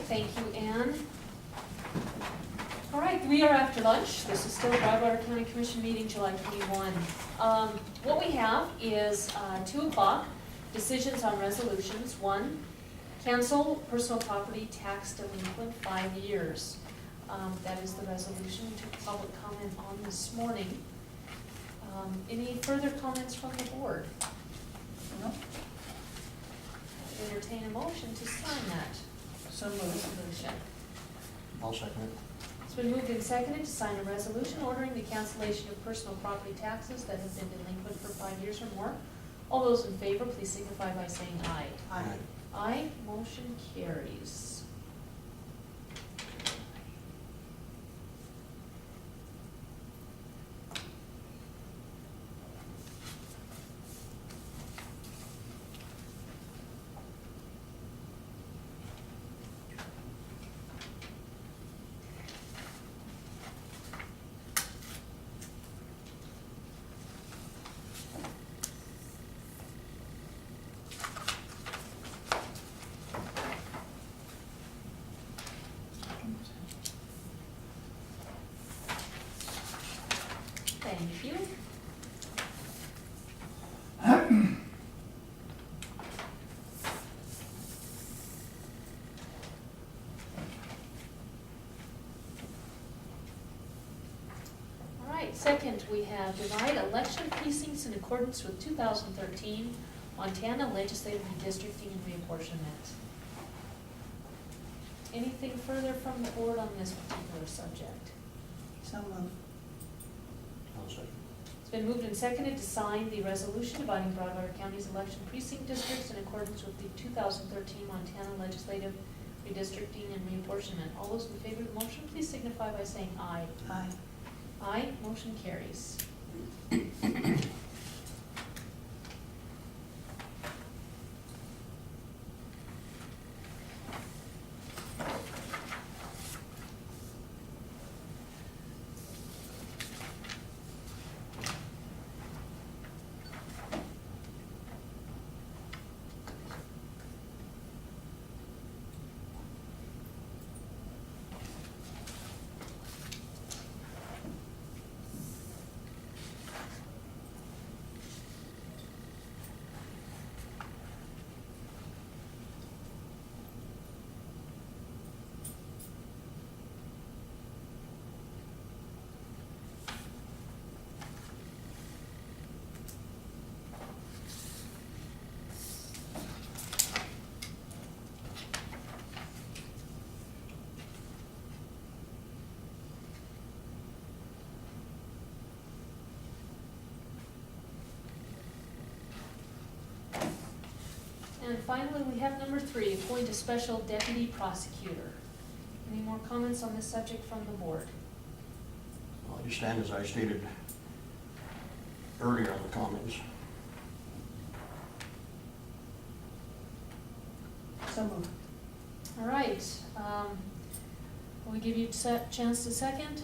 thank you, Ann. All right, we are after lunch. This is still Broadwater County Commission meeting, July 21. What we have is 2 o'clock, decisions on resolutions. 1, cancel personal property tax delinquent 5 years. That is the resolution we took public comment on this morning. Any further comments from the board? No. Entertain a motion to sign that So moved. resolution. I'll second it. It's been moved and seconded to sign a resolution ordering the cancellation of personal property taxes that have been delinquent for 5 years or more. All those in favor, please signify by saying aye. Aye. Aye, motion carries. Thank you. All right, second, we have divide election precincts in accordance with 2013 Montana legislative redistricting and reapportionment. Anything further from the board on this particular subject? So moved. I'll second. It's been moved and seconded to sign the resolution dividing Broadwater County's election precinct districts in accordance with the 2013 Montana legislative redistricting and reapportionment. All those in favor of the motion, please signify by saying aye. Aye. Aye, motion carries. And finally, we have number 3, appoint a special deputy prosecutor. Any more comments on this subject from the board? I'll just stand as I stated earlier in the comments. So moved. All right, will we give you a chance to second?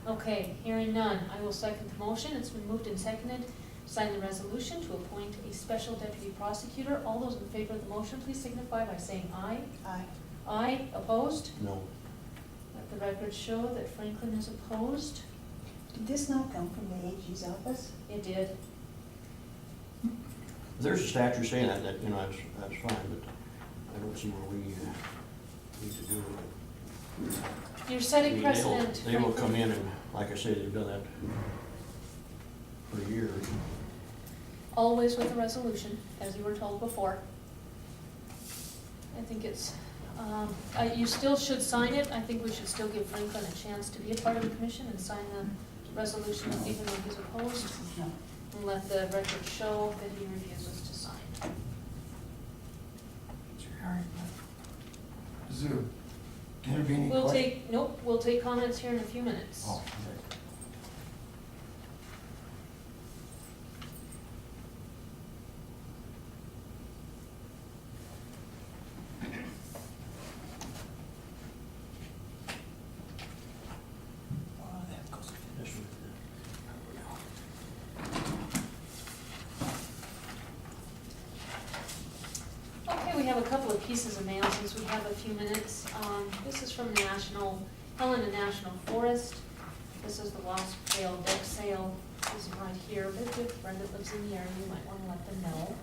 Okay, hearing none, I will second the motion. It's been moved and seconded. Sign the resolution to appoint a special deputy prosecutor. All those in favor of the motion, please signify by saying aye. Aye. Aye, opposed? No. Let the record show that Franklin is opposed. Did this not come from the AG's office? It did. There's a statute saying that, you know, that's fine, but I don't see where we need to do it. You're I setting mean, precedent. They will Franklin. come in and, like I say, they've done that for years. Always with a resolution, as you were told before. I think it's, you still should sign it. I think we should still give Franklin a chance to be a part of the commission and sign the resolution even though he's opposed. No. And let the record show that he refuses to sign. Is there intervening? We'll take comments here in a few minutes. Oh, We we have a couple of pieces of mail since we have a few minutes. This is from Helena National Forest. This is the Lost Trail deck sale. This is right here, but if you have a friend that lives in the area, you might want to let them know.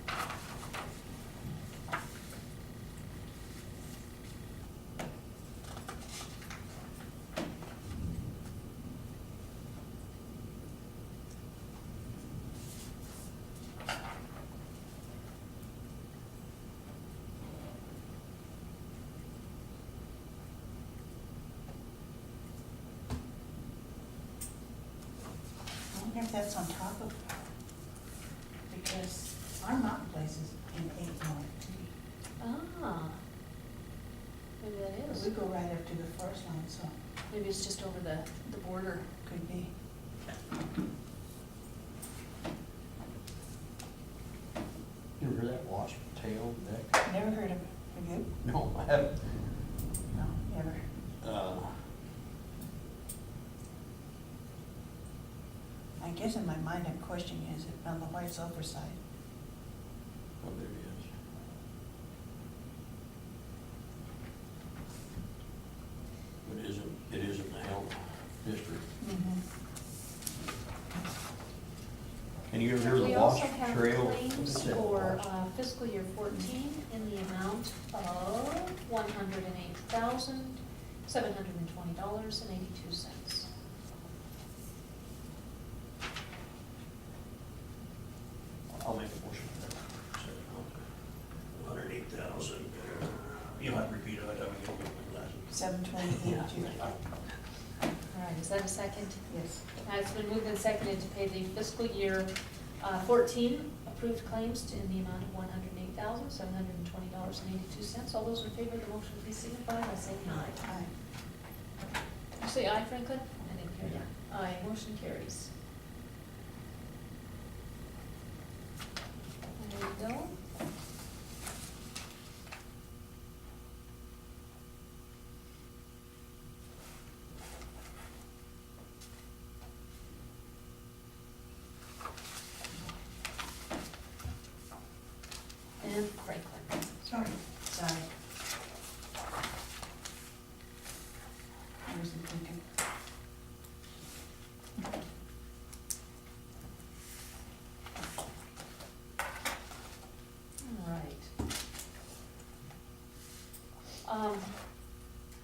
I wonder if that's on top of, because our mountain place is in 8 North. Ah, maybe that is. We go right up to the forest line, so Maybe it's just over the border. could be. You ever heard that wasp tail deck? Never heard of it. Have you? No, I haven't. No, never. I guess in my mind I'm questioning, is it on the white sulfur side? Oh, there it is. But it isn't the Helm district. And you ever heard of We the also Wasp have Trail? claims What's that, for Wasp? fiscal year 14 in the amount of $108,720.82. I'll make a motion for that. 108,000. You'll have to repeat it, I haven't given you my glasses. 720.82. All right, is that a second? Yes. It's been moved and seconded to pay the fiscal year 14 approved claims in the amount of $108,720.82. All those in favor of the motion, please signify by saying aye. Aye. Did you say aye, Franklin? I didn't hear you. Aye, motion carries. There you go. And Franklin. Sorry. Sorry. I wasn't thinking. All right.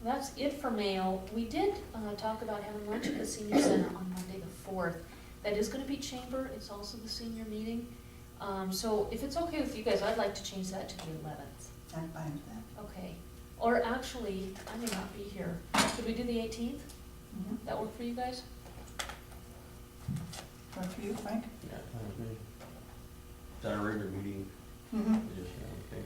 That's it for mail. We did talk about having lunch at the senior center on Monday the 4th. That is gonna be chamber, it's also the senior meeting. So if it's okay with you guys, I'd like to change that to the 11th. I'm fine with that. Okay. Or actually, I may not be here. Could we do the 18th? That work for you guys? Work for you, Frank? Yeah, fine with me. Is that a regular meeting? Mm-hmm. It is, yeah, okay.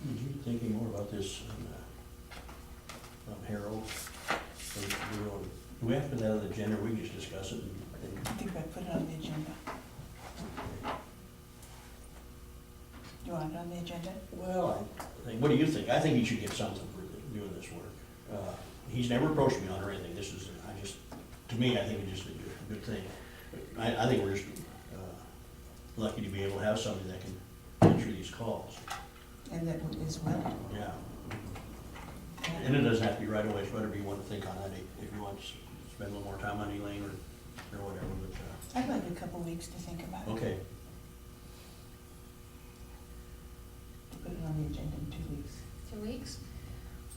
Did you think any more about this Harold? Do we have to put that on the agenda, or we just discuss it and I think I put it on the agenda. Do you want it on the agenda? well, I think, what do you think? I think he should get something for doing this work. He's never approached me on or anything, this is, to me, I think it's just a good thing. I think we're just lucky to be able to have somebody that can answer these calls, And that is willing. yeah. And it doesn't have to be right away, it's whatever you want to think on that, if you want to spend a little more time on Elaine or whatever, but, I'd like a couple weeks to think about it. okay. Put it on the agenda in 2 weeks. 2 weeks.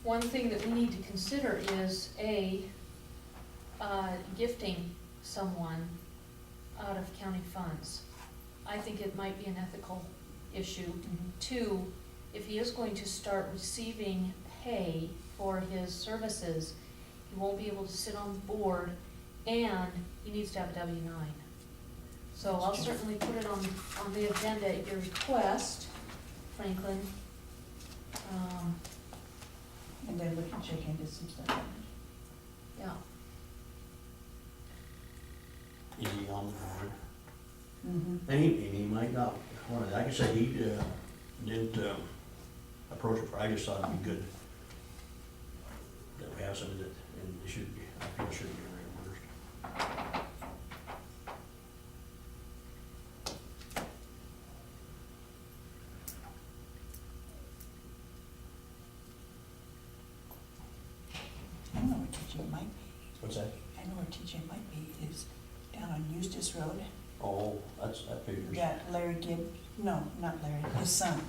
One thing that we need to consider is gifting someone out of county funds. I think it might be an ethical issue. 2, if he is going to start receiving pay for his services, he won't be able to sit on the board, and he needs to have a W-9. So I'll certainly put it on the agenda at your request. Franklin. And they're looking, check into some stuff. Yeah, Is he on the board? Mm-hmm. And he might not, like I said, he didn't approach it, I just thought it'd be good that we have somebody that, and it should be, I feel it should be reimbursed. I know where TJ might be. What's that? I know where TJ might be, is down on Eustis Road. Oh, that figures. That Larry Gibbs, no, not Larry, his son.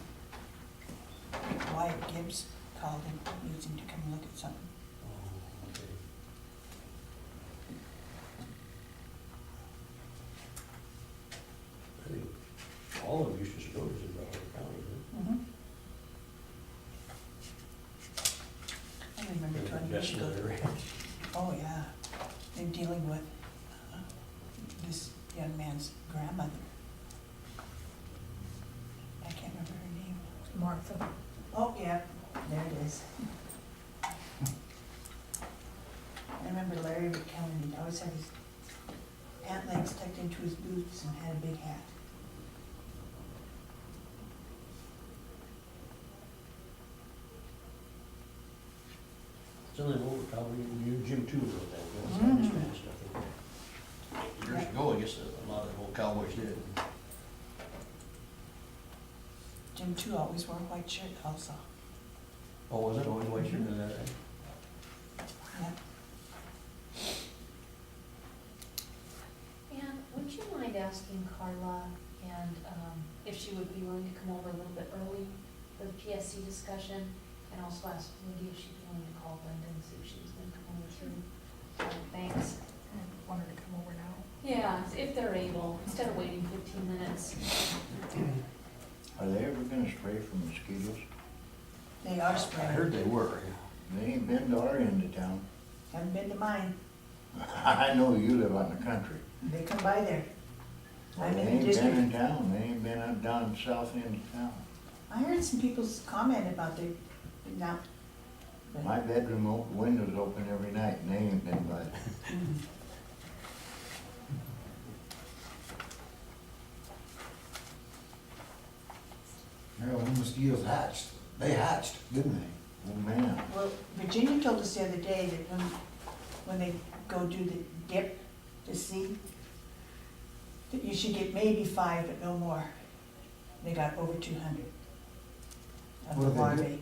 Wyatt Gibbs called him, needs him to come look at something. Oh, okay. I think all of Eustis Road is in Broward County, isn't I remember it? 20 years ago. Area. Oh, yeah. They're dealing with this young man's grandmother. I can't remember her name. Martha. Oh, yeah, there it is. I remember Larry would come and he'd always have his pant legs tucked into his boots and had a big hat. Something over, probably, you, Jim too wrote that, well, Mhm. this kind of stuff. Years Yeah. ago, I guess a lot of the old cowboys did. Jim too always wore a white shirt also. Oh, was it always white shirt in that? Yeah. And would you mind asking Carla and if she would be willing to come over a little bit early for the PSC discussion? And also ask Wendy if she'd be willing to call Brenda and see if she was gonna come over through Banks. And want her to come over now. Yeah, if they're able, instead of waiting 15 minutes. Are they ever gonna spray for mosquitoes? They are I spraying. heard they were. They ain't been to our end of town. Haven't been to mine. I know you live out in the country. They come by there. Well, I'm they in the ain't been district. in town, they ain't been up down south end of town. I heard some people's comment about they, now. My bedroom windows open every night and they ain't been by. Mhm. You know, when mosquitoes hatched, they hatched, didn't they? Oh, man. Well, Virginia told us the other day that when they go do the dip to see, that you should get maybe 5, but no more. They got over 200 of What the do they larvae. do?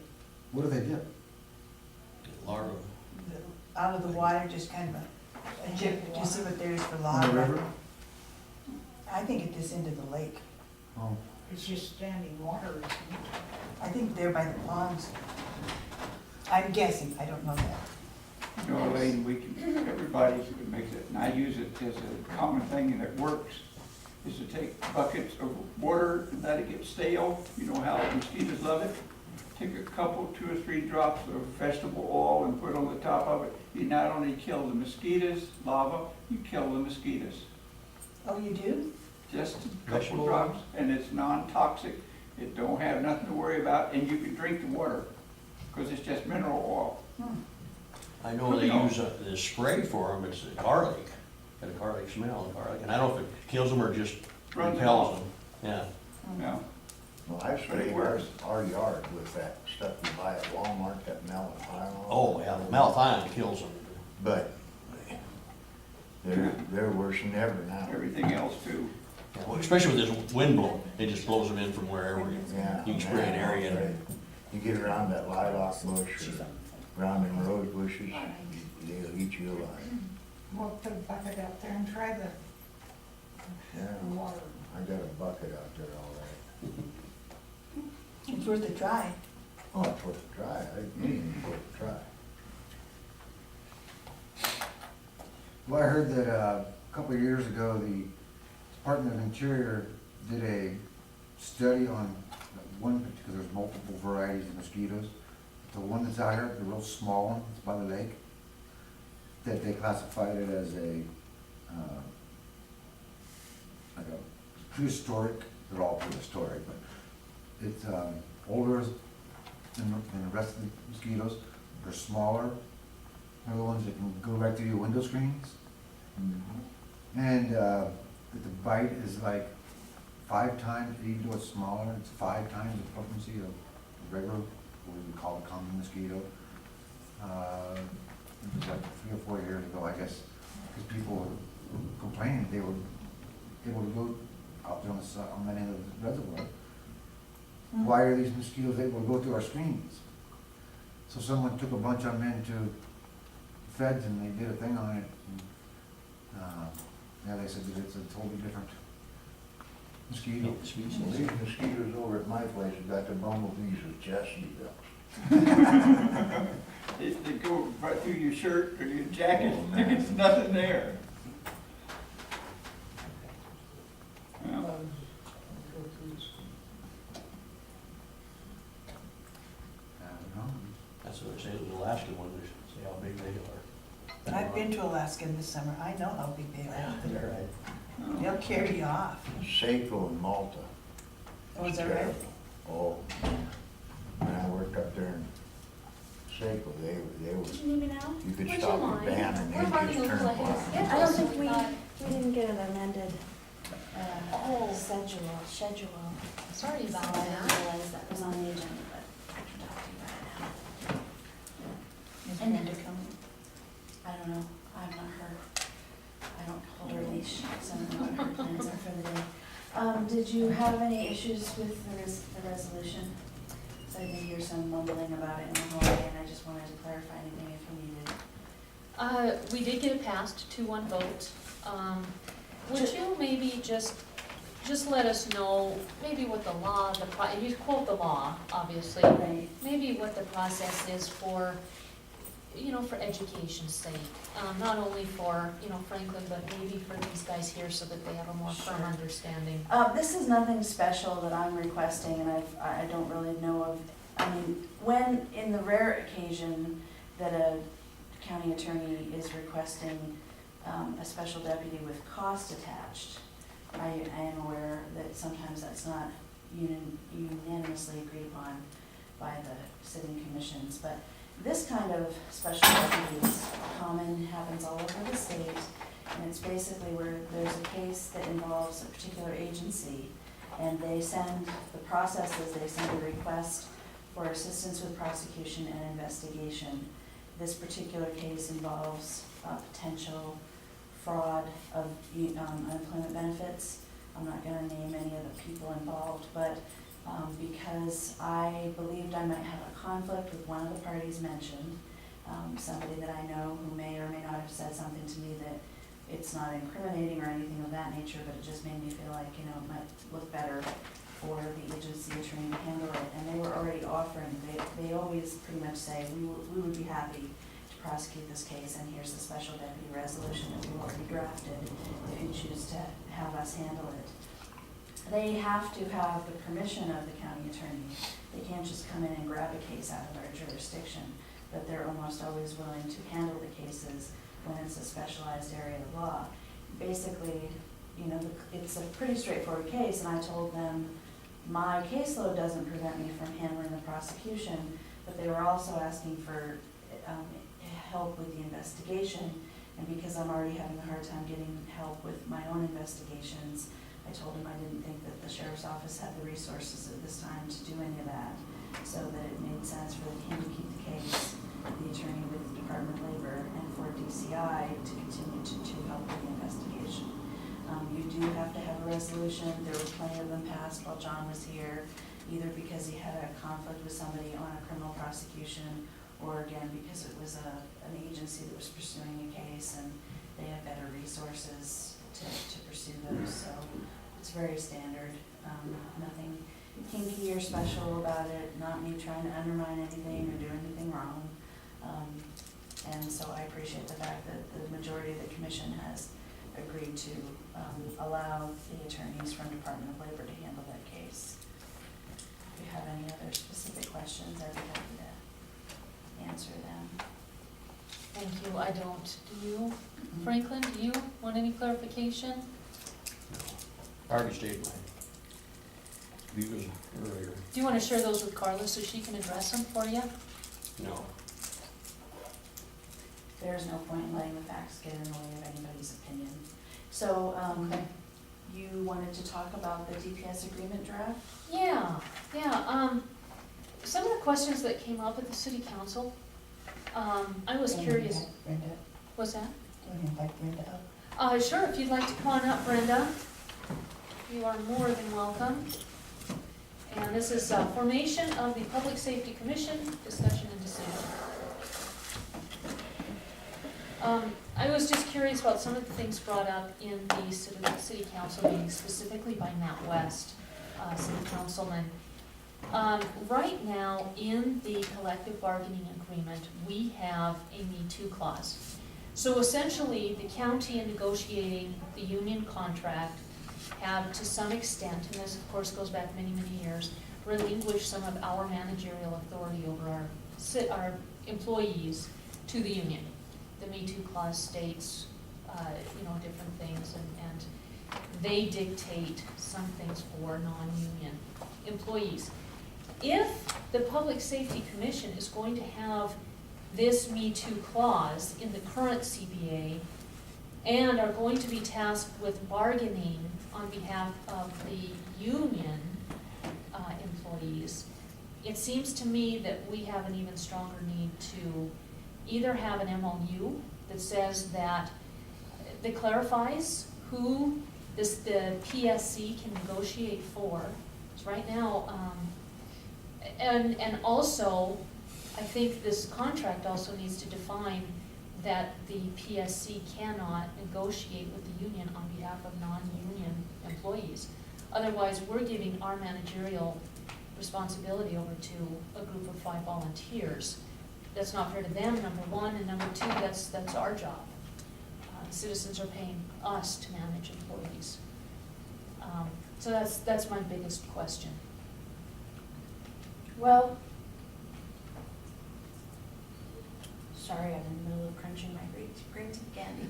What do they do? Larva. Out of the water, just kind of a dip to see what there is for In larvae. the river? I think at this end of the lake. Oh, It's just standing water, isn't it? I think they're by the ponds. I'm guessing, I don't know that. You know, Elaine, we can, everybody makes it, and I use it as a common thing and it works, is to take buckets of water and let it get stale. You know how mosquitoes love it? Take a couple, 2 or 3 drops of vegetable oil and put it on the top of it. You not only kill the mosquitoes, larvae, you kill the mosquitoes. Oh, you do? Just a Vegetable couple oil? drops, and it's non-toxic. It don't have nothing to worry about, and you can drink the water, because it's just mineral oil. Hmm. I know they use the spray for them, it's garlic, got a garlic smell, garlic, and I don't know if it kills them or just Runs them repels off. them. Yeah. Yeah. Well, I But it sprayed works. our yard with that stuff you buy at Walmart, that malathion. Oh, yeah, the malathion kills them. But they're worse than ever now. Everything else too. Yeah, well, especially with this wind blowing, it just blows them in from wherever you, Yeah. you can spray an area. Right. You get around that lilac bush or around them rose bushes, they'll eat you alive. We'll put a bucket out there and try the Yeah, water. I got a bucket out there all right. It's worth a try. Oh, it's worth a try, anything's worth a try. well, I heard that a couple of years ago, the Department of Interior did a study on one, because there's multiple varieties of mosquitoes. The one that's out here, the real small one, that's by the lake, that they classified it as a, like a prehistoric, they're all prehistoric, but it's, older than the rest of the mosquitoes. They're smaller. They're the ones that can go right through your window screens. And the bite is like 5 times, even though it's smaller, it's 5 times the potency of the regular, what we call a common mosquito. It was like 3 or 4 years ago, I guess, because people were complaining they were able to go out there on that end of the reservoir. Why are these mosquitoes able to go through our screens? So someone took a bunch of them into feds and they did a thing on it. And, yeah, they said that it's a totally different mosquito. These mosquitoes over at my place have got the bumblebees with chastity belts. They go right through your shirt or your jacket, there's nothing there. Well, I don't know. That's what I said, the Alaska one, see how big they are. I've been to Alaska in the summer, I know how big they are. They're right. They'll carry you off. Saco and Malta. Oh, is that right? Oh, when I worked up there in Saco, they were, Did you need me now? you could Would stop you a mind? van and We're they'd running just a turn little ahead of blind. schedule. I don't so think we thought- we didn't get an amended, Oh. schedule. Sorry So about I didn't that. realize that was on the agenda, but I can talk to you about it now. Is And- Brenda coming? I don't know, I've not heard, I don't hold her leash, so I don't know what her plans are for the day. Did you have any issues with the resolution? So I did hear some mumbling about it in the hallway, and I just wanted to clarify anything if you needed. We did get it passed 2-1 vote. Would you maybe just let us know, maybe what the law, you quote the law, obviously, Right. maybe what the process is for, for education's sake, not only for, Franklin, but maybe for these guys here so that they have a more firm Sure. understanding. This is nothing special that I'm requesting, and I don't really know of, when, in the rare occasion that a county attorney is requesting a special deputy with cost attached, I am aware that sometimes that's not unanimously agreed upon by the sitting commissions, but this kind of special deputy is common, happens all over the state, and it's basically where there's a case that involves a particular agency, and they send a request for assistance with prosecution and investigation. This particular case involves potential fraud of unemployment benefits. I'm not gonna name any of the people involved, but because I believed I might have a conflict with one of the parties mentioned, somebody that I know who may or may not have said something to me that it's not incriminating or anything of that nature, but it just made me feel like, it might look better for the agency attorney to handle it. And they were already offering, they always pretty much say, we would be happy to prosecute this case, and here's the special deputy resolution that we've already drafted if you choose to have us handle it. They have to have the permission of the county attorney. They can't just come in and grab a case out of our jurisdiction, but they're almost always willing to handle the cases when it's a specialized area of law. Basically, it's a pretty straightforward case, and I told them my caseload doesn't prevent me from handling the prosecution, but they were also asking for help with the investigation, and because I'm already having a hard time getting help with my own investigations, I told him I didn't think that the sheriff's office had the resources at this time to do any of that, so that it made sense for him to keep the case, the attorney with the Department of Labor, and for DCI to continue to help with the investigation. You do have to have a resolution. There were plenty of them passed while John was here, either because he had a conflict with somebody on a criminal prosecution, or again, because it was an agency that was pursuing a case and they had better resources to pursue those. So it's very standard, nothing kinky or special about it, not me trying to undermine anything or do anything wrong. And so I appreciate the fact that the majority of the commission has agreed to allow the attorneys from Department of Labor to handle that case. If you have any other specific questions, I'd be happy to answer them. Thank you, I don't. Do you, Franklin, do you want any clarification? I already stated mine. even earlier. Do you want to share those with Carla so she can address them for you? No. There's no point in letting the facts get in the way of anybody's opinion. So, Okay. you wanted to talk about the DPS agreement draft? Yeah, some of the questions that came up at the city council, I was curious. Brenda, What's that? want to invite Brenda up? Sure, if you'd like to come on up, Brenda. You are more than welcome. And this is formation of the Public Safety Commission, discussion and decision. I was just curious about some of the things brought up in the city council meeting, specifically by Matt West, city councilman. Right now, in the collective bargaining agreement, we have a Me Too clause. So essentially, the county in negotiating the union contract have, to some extent, and this of course goes back many, many years, relinquished some of our managerial authority over our employees to the union. The Me Too clause states, different things, and they dictate some things for non-union employees. If the Public Safety Commission is going to have this Me Too clause in the current CBA and are going to be tasked with bargaining on behalf of the union employees, it seems to me that we have an even stronger need to either have an MOU that says that clarifies who the PSC can negotiate for. So right now, and also, I think this contract also needs to define that the PSC cannot negotiate with the union on behalf of non-union employees. Otherwise, we're giving our managerial responsibility over to a group of 5 volunteers. That's not fair to them, number one, and number two, that's our job. Citizens are paying us to manage employees. So that's my biggest question. Well, sorry, I'm in the middle of crunching my green tea candy.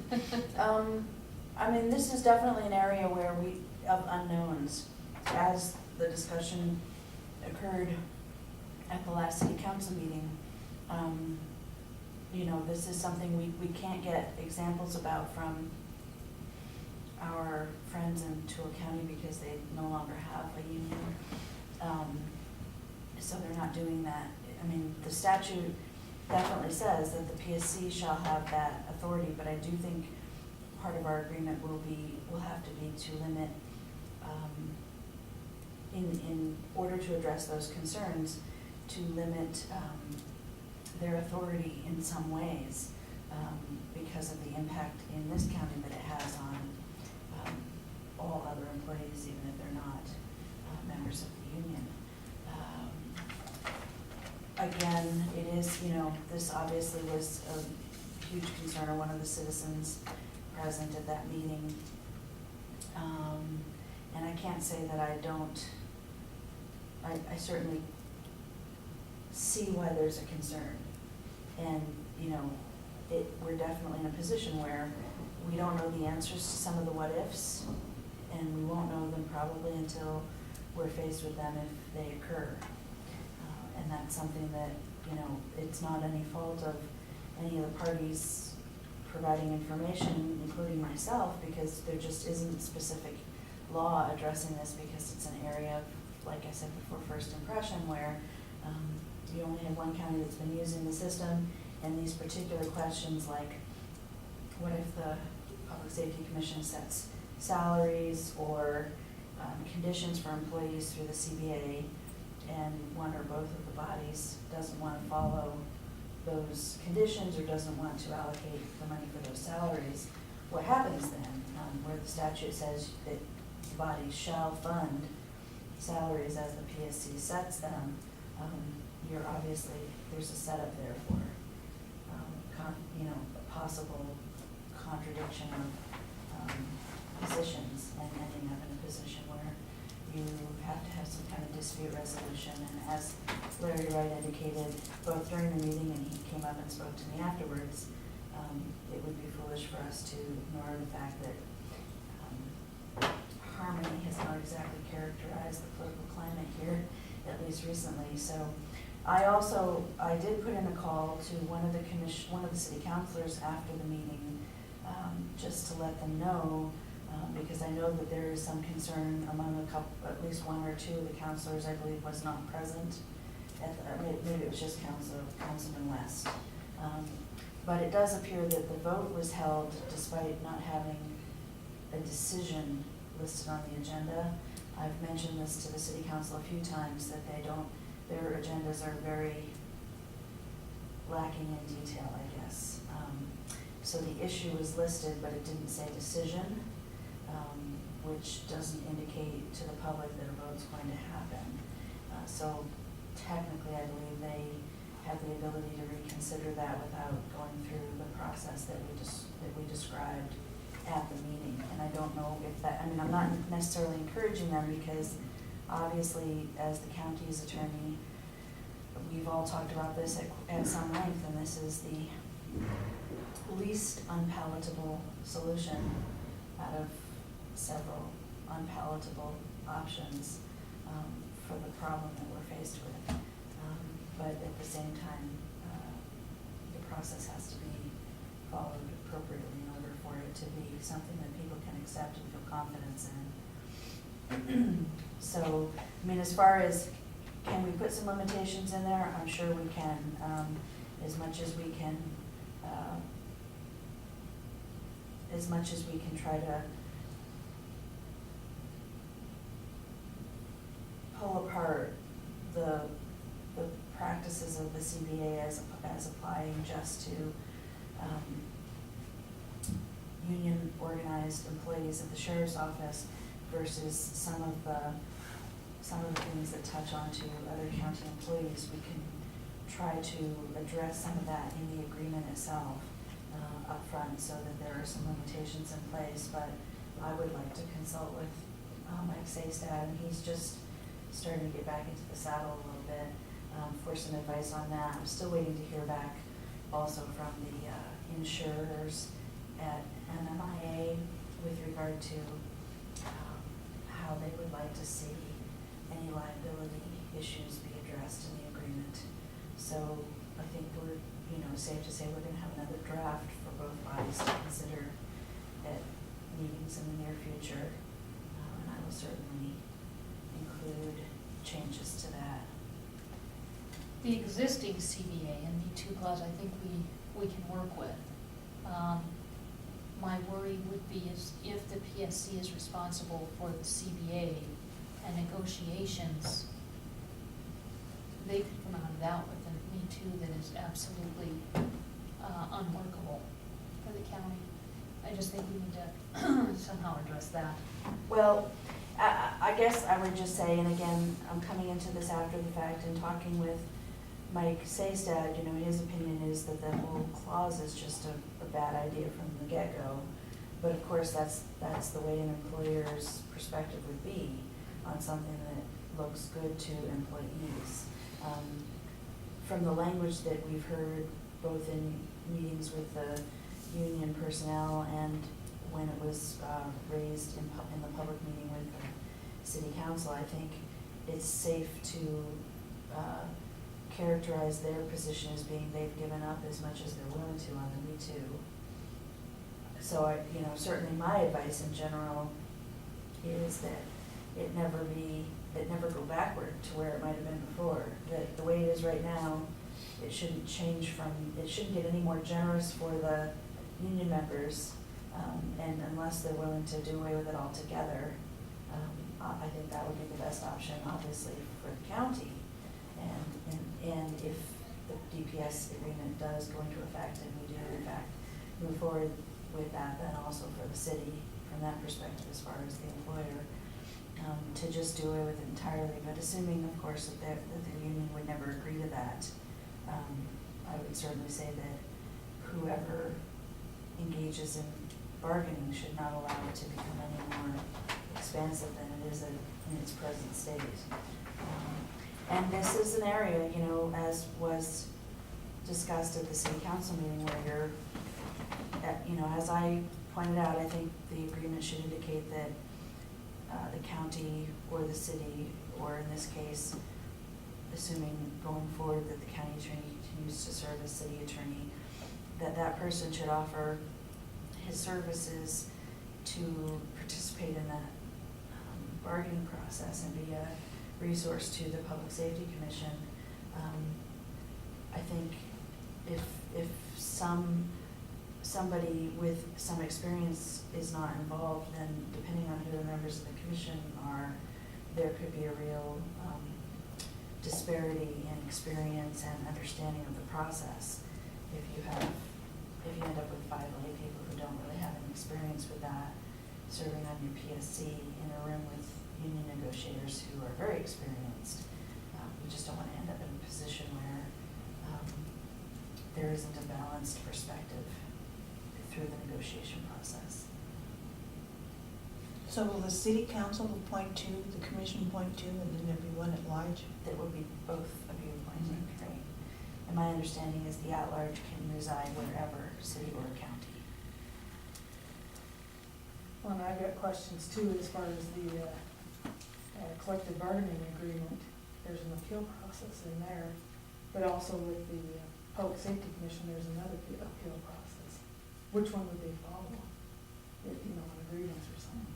I mean, this is definitely an area where of unknowns. As the discussion occurred at the last city council meeting, this is something we can't get examples about from our friends in Tooele County because they no longer have a union. So they're not doing that. I mean, the statute definitely says that the PSC shall have that authority, but I do think part of our agreement will have to be to limit, in order to address those concerns, to limit their authority in some ways because of the impact in this county that it has on all other employees, even if they're not members of the union. Again, it is, this obviously was a huge concern of one of the citizens present at that meeting. And I can't say that I certainly see why there's a concern. And, we're definitely in a position where we don't know the answers to some of the what-ifs, and we won't know them probably until we're faced with them if they occur. And that's something that, it's not any fault of any of the parties providing information, including myself, because there just isn't specific law addressing this because it's an area of, like I said before, first impression, where you only have one county that's been using the system, and these particular questions like, what if the Public Safety Commission sets salaries or conditions for employees through the CBA, and one or both of the bodies doesn't want to follow those conditions or doesn't want to allocate the money for those salaries, what happens then? Where the statute says that the bodies shall fund salaries as the PSC sets them, you're obviously, there's a setup there for, a possible contradiction of positions and ending up in a position where you have to have some kind of dispute resolution. And as Larry Wright indicated, both during the meeting and he came up and spoke to me afterwards, it would be foolish for us to ignore the fact that harmony has not exactly characterized the political climate here, at least recently. So I did put in a call to one of the city councilors after the meeting, just to let them know, because I know that there is some concern among at least one or two of the councilors, I believe, was not present. Maybe it was just Councilman West. But it does appear that the vote was held despite not having a decision listed on the agenda. I've mentioned this to the city council a few times, that their agendas are very lacking in detail, I guess. So the issue was listed, but it didn't say decision, which doesn't indicate to the public that a vote's going to happen. So technically, I believe they have the ability to reconsider that without going through the process that we described at the meeting. And I don't know if that, I mean, I'm not necessarily encouraging them, because obviously, as the county's attorney, we've all talked about this at some length, and this is the least unpalatable solution out of several unpalatable options for the problem that we're faced with. But at the same time, the process has to be followed appropriately in order for it to be something that people can accept and feel confidence in. So, I mean, as far as, can we put some limitations in there? I'm sure we can, as much as we can try to pull apart the practices of the CBA as applying just to union organized employees of the sheriff's office versus some of the things that touch on to other county employees. We can try to address some of that in the agreement itself up front, so that there are some limitations in place. But I would like to consult with Mike Saystad, and he's just starting to get back into the saddle a little bit, for some advice on that. I'm still waiting to hear back also from the insurers at NMIA with regard to how they would like to see any liability issues be addressed in the agreement. So I think we're, safe to say we're going to have another draft for both bodies to consider at meetings in the near future, and I will certainly include changes to that. The existing CBA and B2 clause, I think we can work with. My worry would be is if the PSC is responsible for the CBA and negotiations, they could come out of that with a B2 that is absolutely unworkable for the county. I just think we need to somehow address that. Well, I guess I would just say, and again, I'm coming into this after the fact and talking with Mike Saystad, his opinion is that the whole clause is just a bad idea from the get-go. But of course, that's the way an employer's perspective would be on something that looks good to employees. From the language that we've heard, both in meetings with the union personnel and when it was raised in the public meeting with the city council, I think it's safe to characterize their position as being they've given up as much as they're willing to on the Me Too. So certainly my advice in general is that it never go backward to where it might have been before. That the way it is right now, it shouldn't get any more generous for the union members, and unless they're willing to do away with it altogether, I think that would be the best option, obviously, for the county. And if the DPS agreement does go into effect, and we do in fact move forward with that, then also for the city, from that perspective, as far as the employer, to just do away with it entirely. But assuming, of course, that the union would never agree to that, I would certainly say that whoever engages in bargaining should not allow it to become any more expansive than it is in its present state. And this is an area, as was discussed at the city council meeting, where as I pointed out, I think the agreement should indicate that the county or the city, or in this case, assuming going forward that the county attorney continues to serve as city attorney, that person should offer his services to participate in that bargaining process and be a resource to the Public Safety Commission. I think if somebody with some experience is not involved, then depending on who the members of the commission are, there could be a real disparity in experience and understanding of the process. If you end up with 5 lay people who don't really have any experience with that, serving on your PSC in a room with union negotiators who are very experienced, we just don't want to end up in a position where there isn't a balanced perspective through the negotiation process. So will the city council appoint 2, the commission appoint 2, and then there'll be 1 at large? That would be both of you appointed, right? And my understanding is the at-large can reside wherever, city or county. Well, and I've got questions too, as far as the collective bargaining agreement. There's an appeal process in there, but also with the Public Safety Commission, there's another appeal process. Which one would they follow? If, an agreement or something.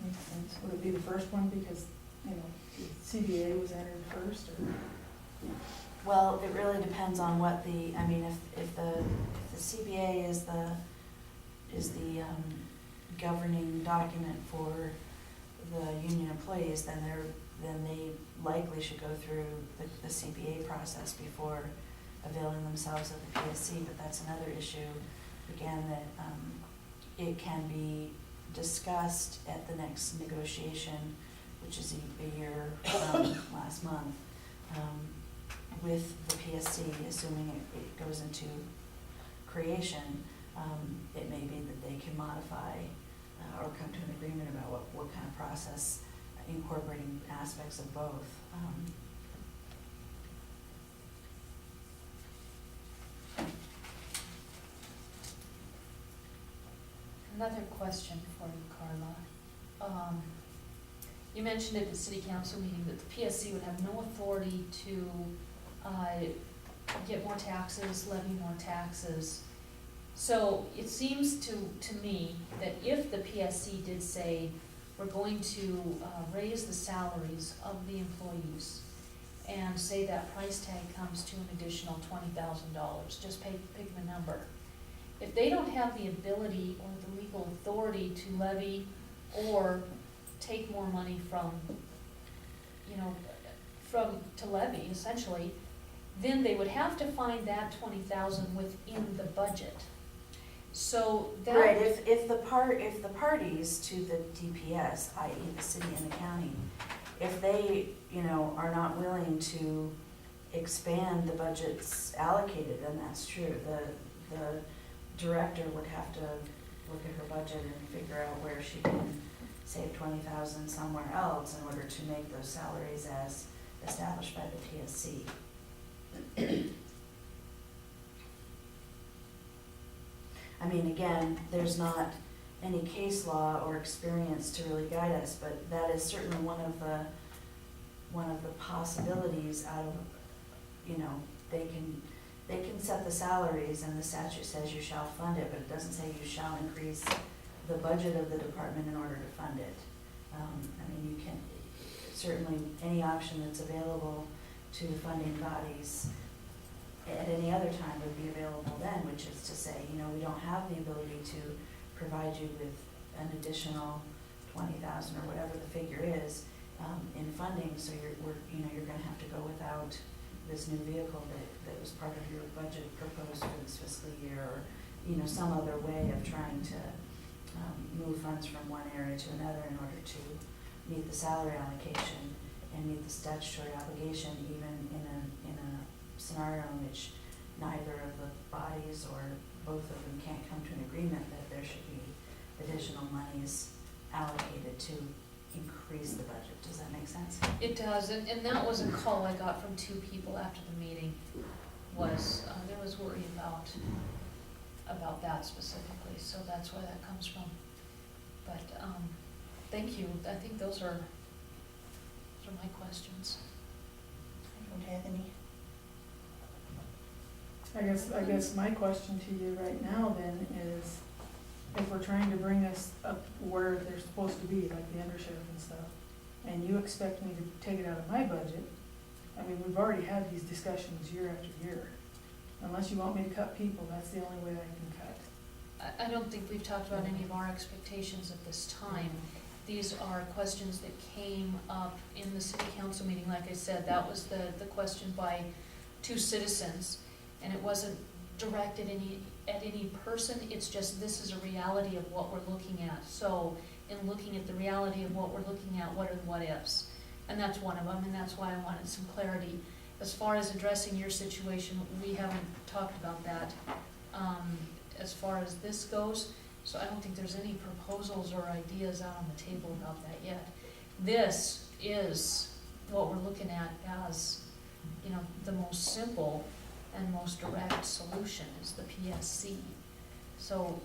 Makes sense. Would it be the first one because, the CBA was entered first, or? Well, it really depends on what if the CBA is the governing document for the union employees, then they likely should go through the CBA process before availing themselves of the PSC, but that's another issue, again, that it can be discussed at the next negotiation, which is a year from last month, with the PSC, assuming it goes into creation. It may be that they can modify or come to an agreement about what kind of process, incorporating aspects of both. Another question for you, Carla. You mentioned at the city council meeting that the PSC would have no authority to get more taxes, levy more taxes. So it seems to me that if the PSC did say, we're going to raise the salaries of the employees, and say that price tag comes to an additional $20,000, just pick the number. If they don't have the ability or the legal authority to levy or take more money to levy, essentially, then they would have to find that $20,000 within the budget. So that. Right, if the parties to the DPS, i.e. the city and the county, if they, are not willing to expand the budgets allocated, then that's true. The director would have to look at her budget and figure out where she can save $20,000 somewhere else in order to make those salaries as established by the PSC. Again, there's not any case law or experience to really guide us, but that is certainly one of the possibilities out of, they can set the salaries, and the statute says you shall fund it, but it doesn't say you shall increase the budget of the department in order to fund it. You can, certainly any option that's available to funding bodies at any other time would be available then, which is to say, we don't have the ability to provide you with an additional $20,000 or whatever the figure is in funding, so you're gonna have to go without this new vehicle that was part of your budget proposed for this fiscal year, or some other way of trying to move funds from one area to another in order to meet the salary allocation and meet the statutory obligation, even in a scenario in which neither of the bodies or both of them can't come to an agreement that there should be additional monies allocated to increase the budget. Does that make sense? It does, and that was a call I got from 2 people after the meeting, was, there was worry about that specifically, so that's where that comes from. But, thank you, I think those are my questions. I don't have any. I guess my question to you right now then is, if we're trying to bring us up where they're supposed to be, like the undersheriff and stuff, and you expect me to take it out of my budget, I mean, we've already had these discussions year after year. Unless you want me to cut people, that's the only way I can cut. I don't think we've talked about any of our expectations at this time. These are questions that came up in the city council meeting. Like I said, that was the question by 2 citizens, and it wasn't directed at any person, it's just this is a reality of what we're looking at. So in looking at the reality of what we're looking at, what are the what ifs? And that's one of them, and that's why I wanted some clarity. As far as addressing your situation, we haven't talked about that as far as this goes, so I don't think there's any proposals or ideas out on the table about that yet. This is what we're looking at as, you know, the most simple and most direct solution is the PSC. So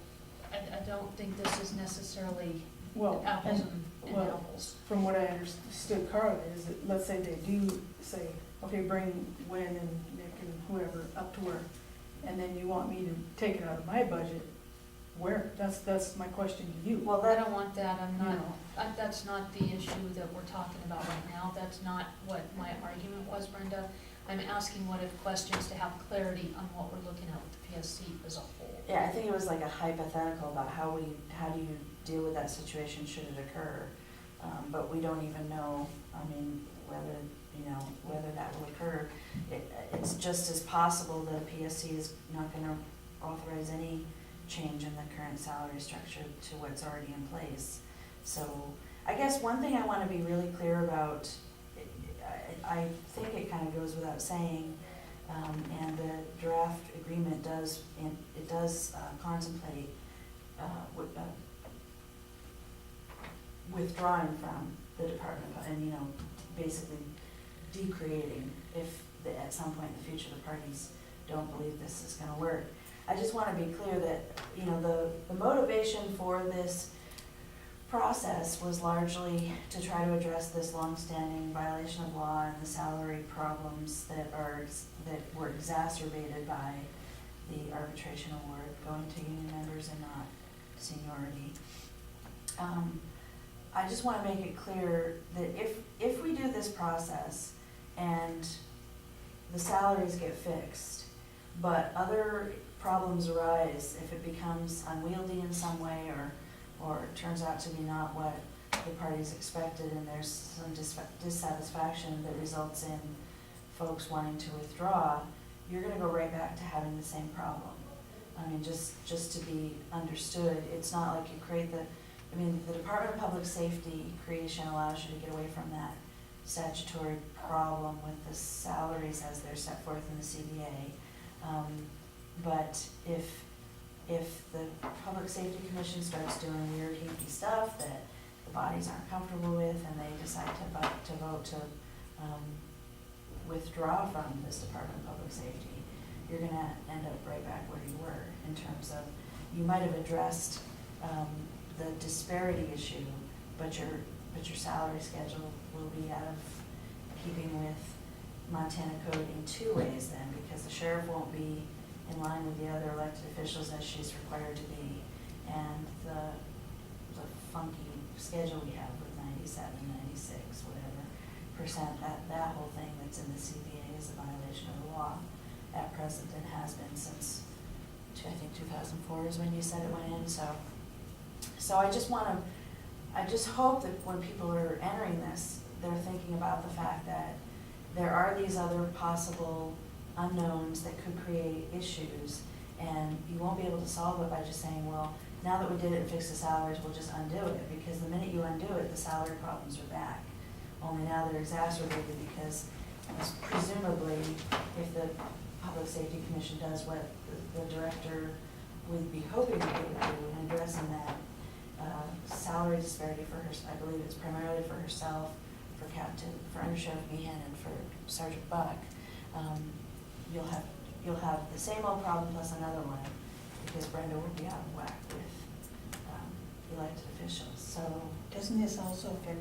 I don't think this is necessarily Well, apples and and well, apples. from what I understood, Carla, is that, let's say they do say, okay, bring Wynn and Nick and whoever up to where, and then you want me to take it out of my budget, where? That's my question to you. Well, I don't want that, I'm You not, know. that's not the issue that we're talking about right now, that's not what my argument was, Brenda. I'm asking what if questions to have clarity on what we're looking at with the PSC as a whole. Yeah, I think it was like a hypothetical about how do you deal with that situation should it occur? But we don't even know, I mean, whether that will occur. It's just as possible that a PSC is not gonna authorize any change in the current salary structure to what's already in place. So I guess one thing I wanna be really clear about, I think it kind of goes without saying, and the draft agreement does contemplate withdrawing from the department and, basically decreating if at some point in the future the parties don't believe this is gonna work. I just wanna be clear that, the motivation for this process was largely to try to address this longstanding violation of law and the salary problems that were exacerbated by the arbitration award going to union members and not seniority. I just want to make it clear that if we do this process and the salaries get fixed, but other problems arise, if it becomes unwieldy in some way or it turns out to be not what the parties expected and there's some dissatisfaction that results in folks wanting to withdraw, you're gonna go right back to having the same problem. I mean, just to be understood, it's not like you create the Department of Public Safety creation allows you to get away from that statutory problem with the salaries as they're set forth in the CBA. But if the Public Safety Commission starts doing weird hinky stuff that the bodies aren't comfortable with and they decide to vote to withdraw from this Department of Public Safety, you're gonna end up right back where you were in terms of, you might have addressed the disparity issue, but your salary schedule will be out of keeping with Montana code in 2 ways then, because the sheriff won't be in line with the other elected officials as she's required to be, and the funky schedule we have with 97, 96, whatever percent, that whole thing that's in the CBA is a violation of the law at present and has been since, I think 2004 is when you said it went in, so I just hope that when people are entering this, they're thinking about the fact that there are these other possible unknowns that could create issues, and you won't be able to solve it by just saying, well, now that we did it and fixed the salaries, we'll just undo it, because the minute you undo it, the salary problems are back. Only now they're exacerbated because presumably if the Public Safety Commission does what the director would be hoping that they would do in addressing that salary disparity for her, I believe it's primarily for herself, for Under Sheriff Meehan and for Sergeant Buck, you'll have the same old problem plus another one, because Brenda will be out of whack with elected officials, so. Doesn't this also affect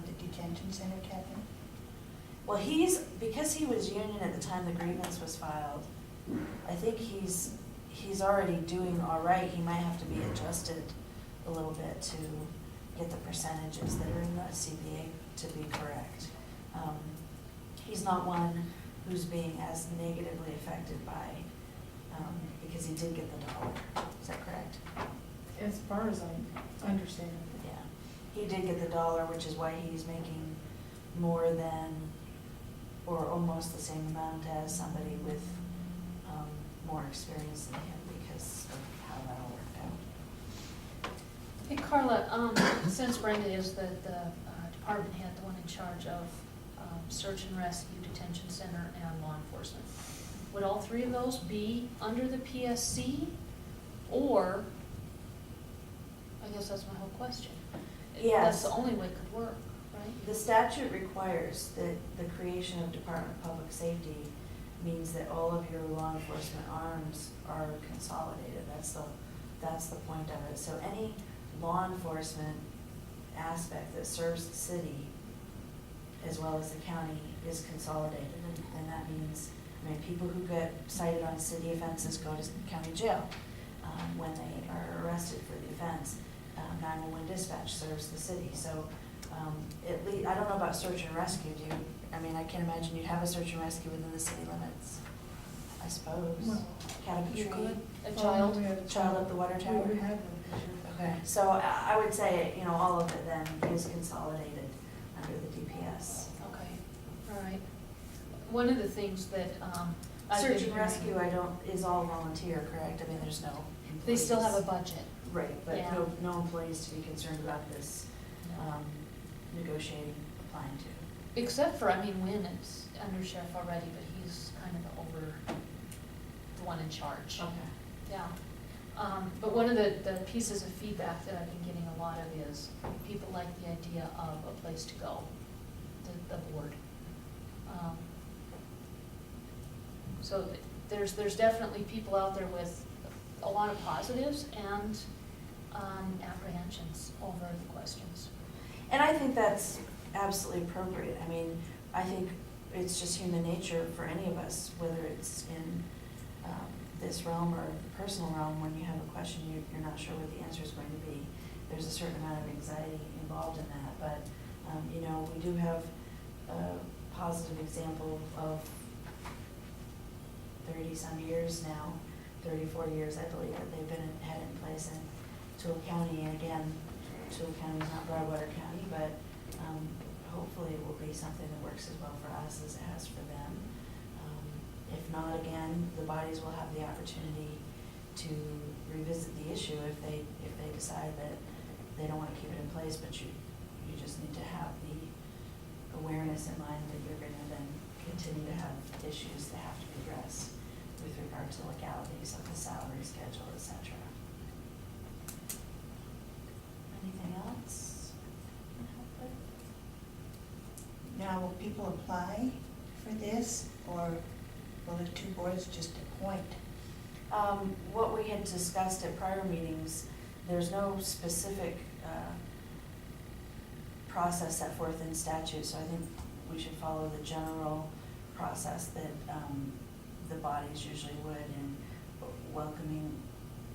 the detention center, Catherine? Well, because he was union at the time the grievance was filed, I think he's already doing all right. He might have to be adjusted a little bit to get the percentages that are in the CBA to be correct. He's not one who's being as negatively affected by, because he did get the dollar. Is that correct? As far as I understand. Yeah. He did get the dollar, which is why he's making more than, or almost the same amount as somebody with more experience than him because of how that all worked out. Hey Carla, since Brenda is the department head, the one in charge of search and rescue, detention center, and law enforcement, would all three of those be under the PSC? Or, I guess that's my whole question. Yes. That's the only way it could work, right? The statute requires that the creation of Department of Public Safety means that all of your law enforcement arms are consolidated. That's the point of it. So any law enforcement aspect that serves the city as well as the county is consolidated. And that means, I mean, people who get cited on city offenses go to county jail when they are arrested for the offense. 911 dispatch serves the city. So at least, I don't know about search and rescue. I mean, I can't imagine you'd have a search and rescue within the city limits, I suppose. Well, You Cabotry, could, a Well, child? we had a child up the water tower. We had one this year. Okay, so I would say, you know, all of it then is consolidated under the DPS. Okay, all right. One of the things that I've been Search and hearing- rescue, is all volunteer, correct? I mean, there's no employees. They still have a budget. Right, but Yeah. no employees to be concerned about this negotiating, applying to. Except for, I mean, Wynn is under sheriff already, but he's kind of over the one in charge. Okay. Yeah. But one of the pieces of feedback that I've been getting a lot of is people like the idea of a place to go, the board. So there's definitely people out there with a lot of positives and apprehensions over the questions. And I think that's absolutely appropriate. I mean, I think it's just human nature for any of us, whether it's in this realm or the personal realm, when you have a question, you're not sure what the answer is going to be. There's a certain amount of anxiety involved in that, but, you know, we do have a positive example of 30-some years now, 34 years, I believe, that they've had in place in Toole County. And again, Toole County is not Broadwater County, but hopefully it will be something that works as well for us as it has for them. If not, again, the bodies will have the opportunity to revisit the issue if they decide that they don't want to keep it in place, but you just need to have the awareness in mind that you're going to then continue to have issues that have to be addressed with regard to legalities of the salary schedule, et cetera. Anything else? Now, will people apply for this, or will the two boards just appoint? What we had discussed at prior meetings, there's no specific process set forth in statute, so I think we should follow the general process that the bodies usually would in welcoming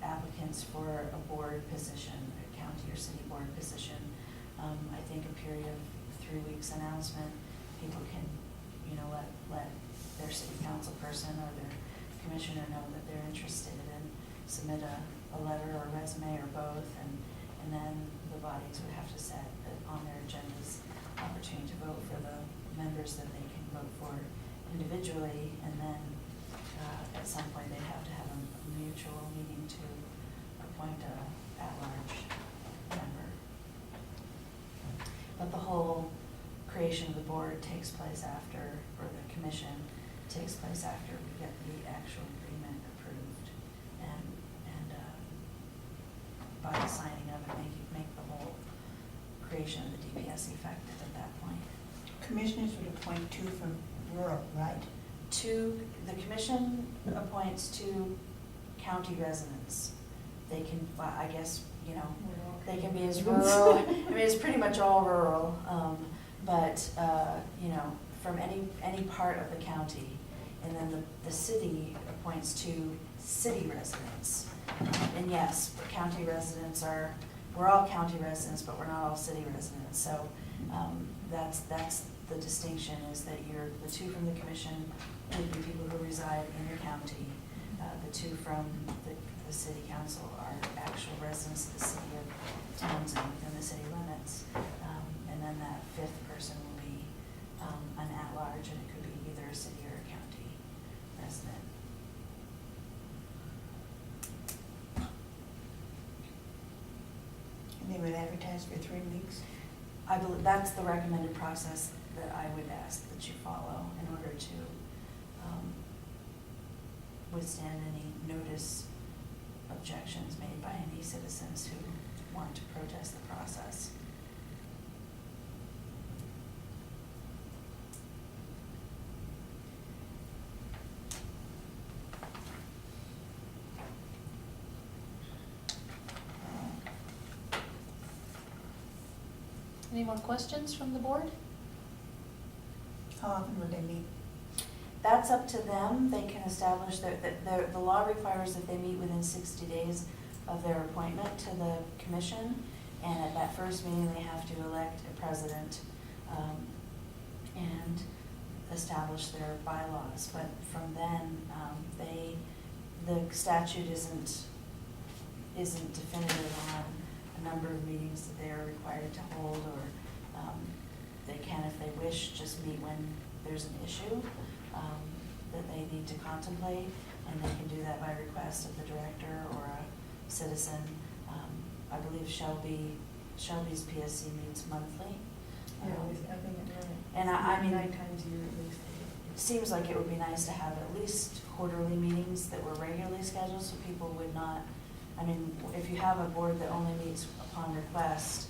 applicants for a board position, a county or city board position. I think a period of 3 weeks announcement, people can, you know, let their city council person or their commissioner know that they're interested and submit a letter or a resume or both, and then the bodies would have to set on their agendas opportunity to vote for the members that they can vote for individually, and then at some point they'd have to have a mutual meeting to appoint a at-large member. But the whole creation of the board takes place after, or the commission takes place after we get the actual agreement approved, and by the signing of it, make the whole creation of the DPS effective at that point. Commissioners would appoint two from rural, right? The commission appoints 2 county residents. They can, well, I guess, you know, We're all They can be as rural, I mean, it's pretty much all rural, but, you know, from any part of the county. And then the city appoints 2 city residents. And yes, county residents we're all county residents, but we're not all city residents. So that's the distinction, is that the 2 from the commission would be people who reside in your county. The 2 from the city council are actual residents of the city of Townsend within the city limits. And then that 5th person will be an at-large, and it could be either a city or a county resident. And they would advertise for 3 weeks. I believe that's the recommended process that I would ask that you follow in order to withstand any notice objections made by any citizens who want to protest the process. Any more questions from the board? How often would they meet? That's up to them. They can establish the law requires that they meet within 60 days of their appointment to the commission. And at that first meeting, they have to elect a president and establish their bylaws. But from then, the statute isn't definitive on a number of meetings that they are required to hold, or they can, if they wish, just meet when there's an issue that they need to contemplate, and they can do that by request of the director or a citizen. I believe Shelby's PSC meets monthly. Yeah, I think it really. And I mean, 9 times a year at least. it seems like it would be nice to have at least quarterly meetings that were regularly scheduled, so people would not, I mean, if you have a board that only meets upon request,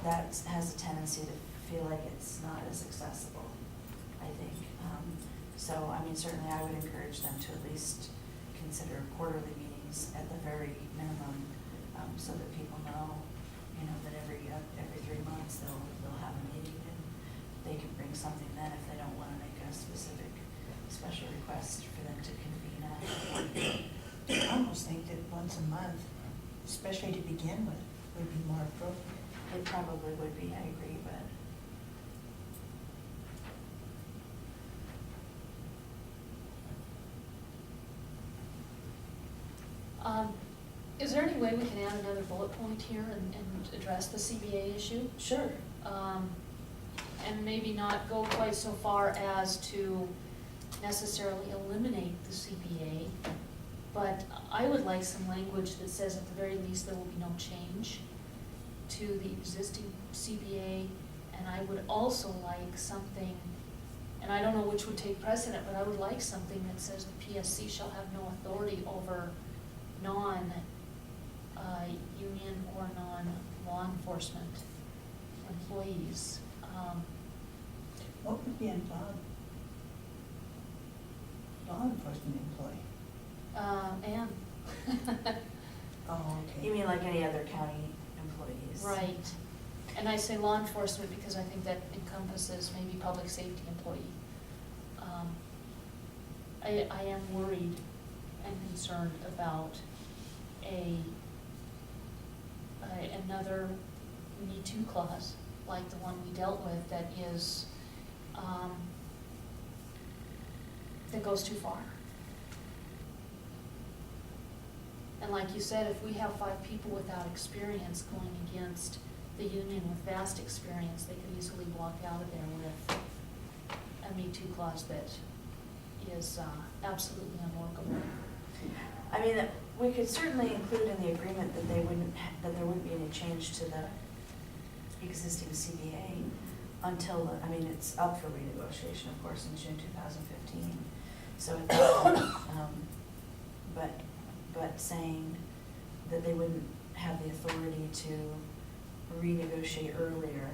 that has a tendency to feel like it's not as accessible, I think. So, I mean, certainly I would encourage them to at least consider quarterly meetings at the very minimum, so that people know, you know, that every 3 months they'll have a meeting, and they can bring something then if they don't want to make a specific special request for them to convene at. I almost think that once a month, especially to begin with, would be more appropriate. It probably would be, I agree, but Is there any way we can add another bullet point here and address the CBA issue? sure. And maybe not go quite so far as to necessarily eliminate the CBA, but I would like some language that says at the very least there will be no change to the existing CBA, and I would also like something, and I don't know which would take precedent, but I would like something that says the PSC shall have no authority over non-union or non-law enforcement employees. What would be involved? Law enforcement employee? And, Oh, You okay. mean like any other county employees? right, and I say law enforcement because I think that encompasses maybe public safety employee. I am worried and concerned about another Me Too clause, like the one we dealt with, that is, that goes too far. And like you said, if we have 5 people without experience going against the union with vast experience, they could easily walk out of there with a Me Too clause that is absolutely unworkable. I mean, we could certainly include in the agreement that there wouldn't be any change to the existing CBA until, I mean, it's up for renegotiation, of course, in June 2015. So, at that point, but saying that they wouldn't have the authority to renegotiate earlier,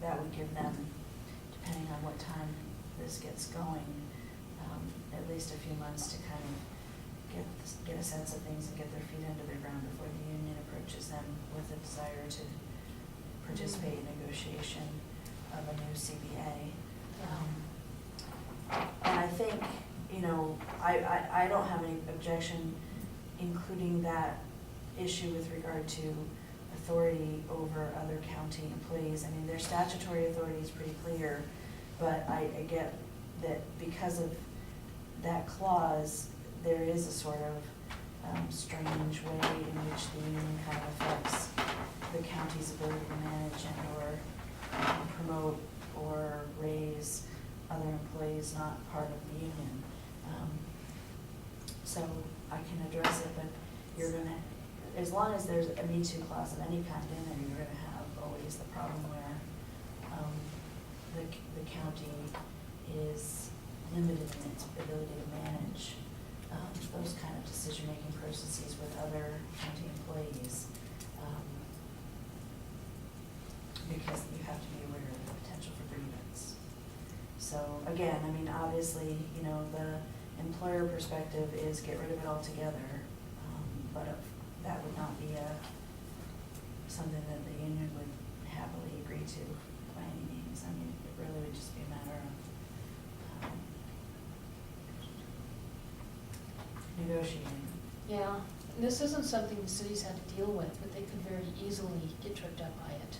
that would give them, depending on what time this gets going, at least a few months to kind of get a sense of things and get their feet under the ground before the union approaches approaches them with a desire to participate in negotiation of a new CBA. And I think, you know, I don't have any objection including that issue with regard to authority over other county employees. I mean, their statutory authority is pretty clear, but I get that because of that clause, there is a sort of strange way in which the union kind of affects the county's ability to manage and or promote or raise other employees not part of the union. So I can address it, but you're gonna, as long as there's a Me Too clause of any kind in there, you're gonna have always the problem where the county is limited in its ability to manage those kind of decision-making processes with other county employees. Because you have to be aware of the potential for grievance. So again, I mean, obviously, you know, the employer perspective is get rid of it altogether, but that would not be something that the union would happily agree to by any means. I mean, it really would just be a matter of negotiating. Yeah, this isn't something the cities had to deal with, but they could very easily get tripped up by it.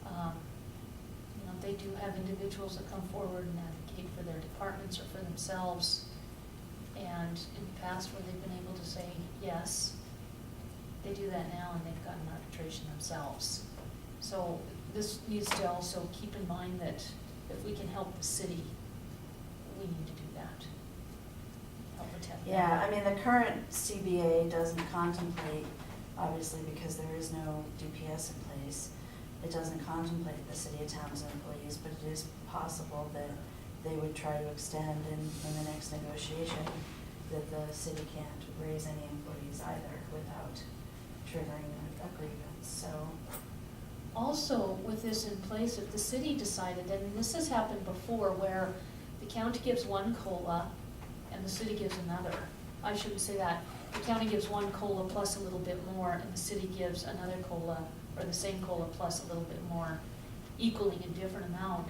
You know, they do have individuals that come forward and advocate for their departments or for themselves. And in the past where they've been able to say yes, they do that now and they've gotten arbitration themselves. So this needs to also keep in mind that if we can help the city, we need to do that. Help protect them. Yeah, I mean, the current CBA doesn't contemplate, obviously because there is no DPS in place, it doesn't contemplate the city of Townsend employees, but it is possible that they would try to extend in the next negotiation that the city can't raise any employees either without triggering a grievance, so. Also, with this in place, if the city decided, and this has happened before, where the county gives one COLA and the city gives another. I shouldn't say that. The county gives one COLA plus a little bit more, and the city gives another COLA, or the same COLA plus a little bit more, equaling a different amount.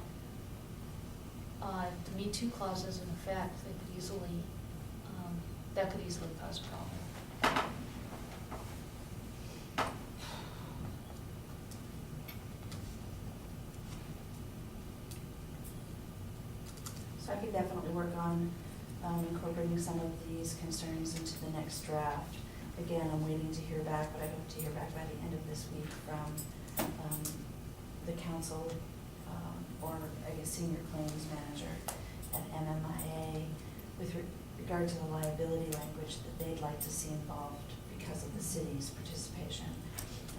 If the Me Too clause is in effect, they could easily, that could easily cause a problem. So I could definitely work on incorporating some of these concerns into the next draft. Again, I'm waiting to hear back, but I hope to hear back by the end of this week from the council, or I guess senior claims manager at MMIA with regard to the liability language that they'd like to see involved because of the city's participation.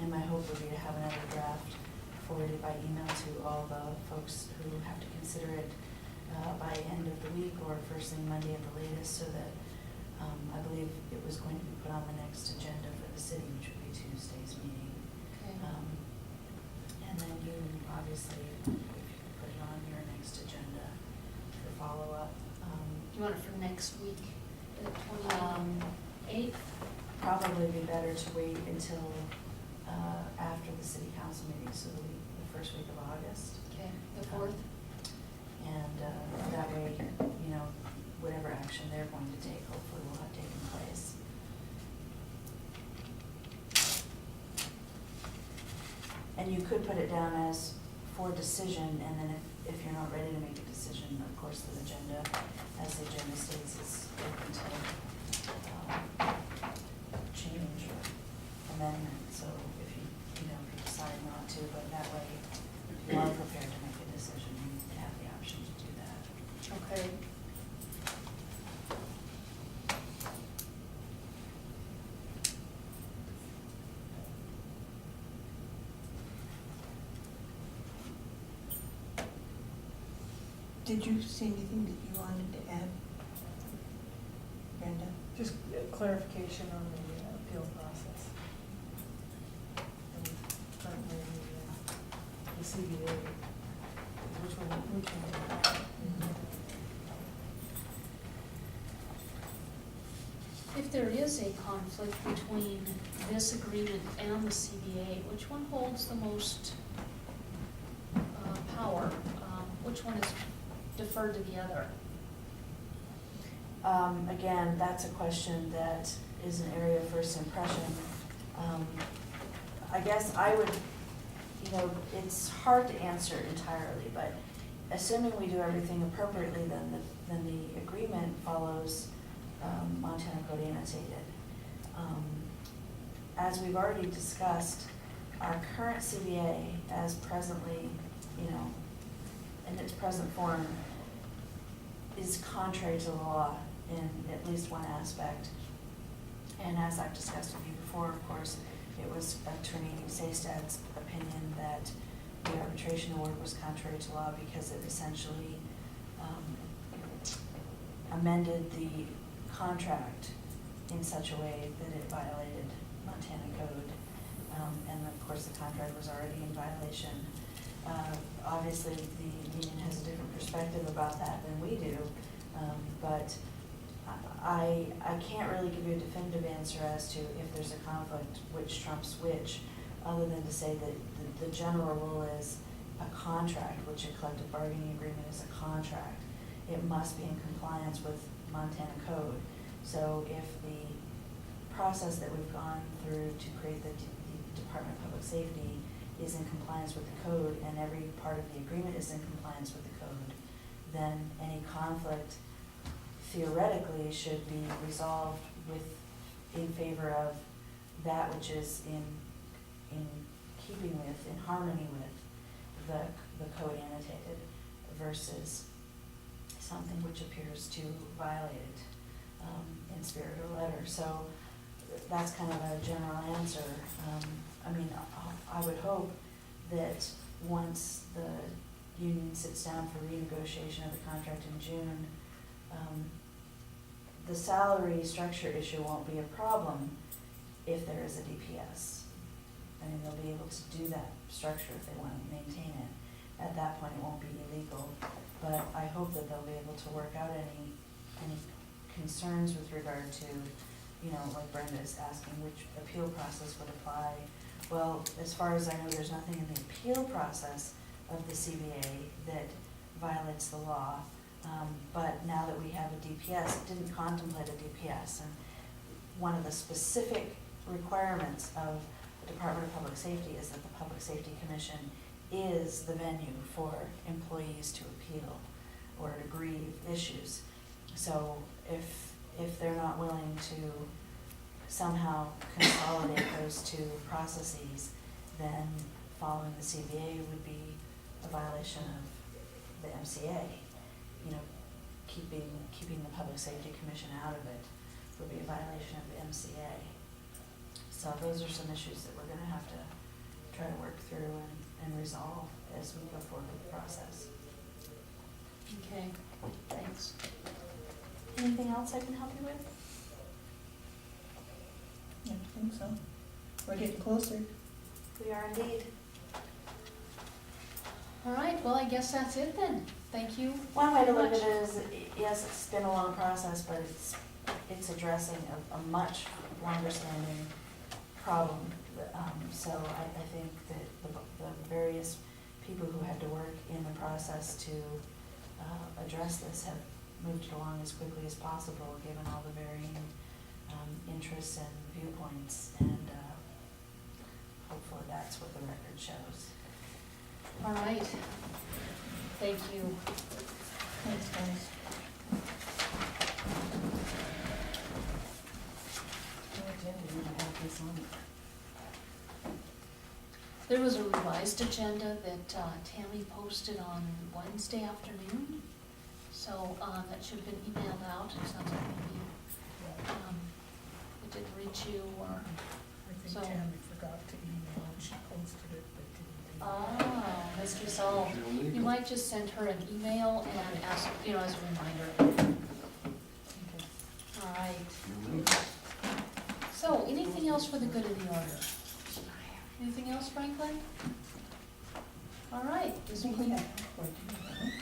And my hope would be to have another draft forwarded by email to all the folks who have to consider it by end of the week or first thing Monday at the latest, so that I believe it was going to be put on the next agenda for the city, which would be Tuesday's meeting. Okay. And then you, obviously, if you could put it on your next agenda for follow-up. Do you want it for next week, the 28th? Probably be better to wait until after the city council meeting, so the first week of August. Okay, the 4th? And that way, you know, whatever action they're going to take, hopefully will have taken place. And you could put it down as for decision, and then if you're not ready to make a decision, of course, the agenda, as the agenda states, is open to change or amendment. So if you know, if you decide not to, but that way you are prepared to make a decision, you have the option to do that. Okay. Did you see anything that you wanted to add, Brenda? Just clarification on the appeal process. And currently, the CBA, which one? If if there is a conflict between this agreement and the CBA, which one holds the most power? Which one is deferred to the other? Again, that's a question that is an area of first impression. I guess I would, it's hard to answer entirely, but assuming we do everything appropriately, then the agreement follows Montana Code Annotated. As we've already discussed, our current CBA as presently, in its present form, is contrary to the law in at least one aspect. And as I've discussed with you before, of course, it was Attorney Saystad's opinion that the arbitration award was contrary to law because it essentially amended the contract in such a way that it violated Montana code. And of course, the contract was already in violation. Obviously, the union has a different perspective about that than we do, but I can't really give you a definitive answer as to if there's a conflict, which trumps which, other than to say that the general rule is a contract, which a collective bargaining agreement is a contract. It must be in compliance with Montana code. So if the process that we've gone through to create the Department of Public Safety is in compliance with the code and every part of the agreement is in compliance with the code, then any conflict theoretically should be resolved in favor of that which is in keeping with, in harmony with the code annotated versus something which appears to violate it in spirit or letter. So that's kind of a general answer. I would hope that once the union sits down for renegotiation of the contract in June, the salary structure issue won't be a problem if there is a DPS. They'll be able to do that structure if they want to maintain it. At that point, it won't be illegal, but I hope that they'll be able to work out any concerns with regard to, like Brenda is asking, which appeal process would apply. Well, as far as I know, there's nothing in the appeal process of the CBA that violates the law. But now that we have a DPS, it didn't contemplate a DPS. And one of the specific requirements of the Department of Public Safety is that the Public Safety Commission is the venue for employees to appeal or to grieve issues. So if they're not willing to somehow consolidate those two processes, then following the CBA would be a violation of the MCA. Keeping the Public Safety Commission out of it would be a violation of the MCA. So those are some issues that we're gonna have to try to work through and resolve as we go forward with the process. Okay, thanks. Anything else I can help you with? I think so. We're getting closer. We are indeed. All right, well, I guess that's it then. Thank you. One way to look very at it much. is, yes, it's been a long process, but it's addressing a much longer standing problem. So I think that the various people who had to work in the process to address this have moved it along as quickly as possible, given all the varying interests and viewpoints, and hopefully that's what the record shows. All right. Thank you. Thanks, guys. What agenda do you have this on? There was a revised agenda that Tammy posted on Wednesday afternoon. So that should have been emailed out. It sounds like maybe it didn't reach you or. I think So- Tammy forgot to email and she posted it, but didn't. Ah, mystery solved. You might just send her an email and ask, as a reminder. Okay. All right. So, anything else for the good of the order? Anything else, Franklin? All right, I this think we meeting, have work to do, don't we?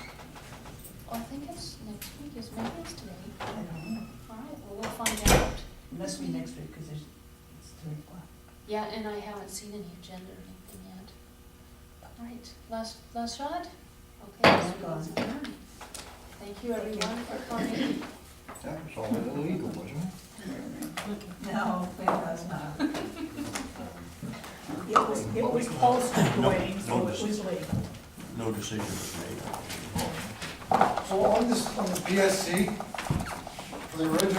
I think it's next week, maybe it's today. I don't know. All right, well, we'll find out. It must be next week, because it's 3 o'clock. Yeah, and I haven't seen any agenda or anything yet. All right, last shot? Okay. It's this gone. meeting's adjourned. Thank you everyone for coming. That was all illegal, wasn't it? No, it was not. It was posted the way, so it was legal. No decision was made. So on this, on the PSC, for the original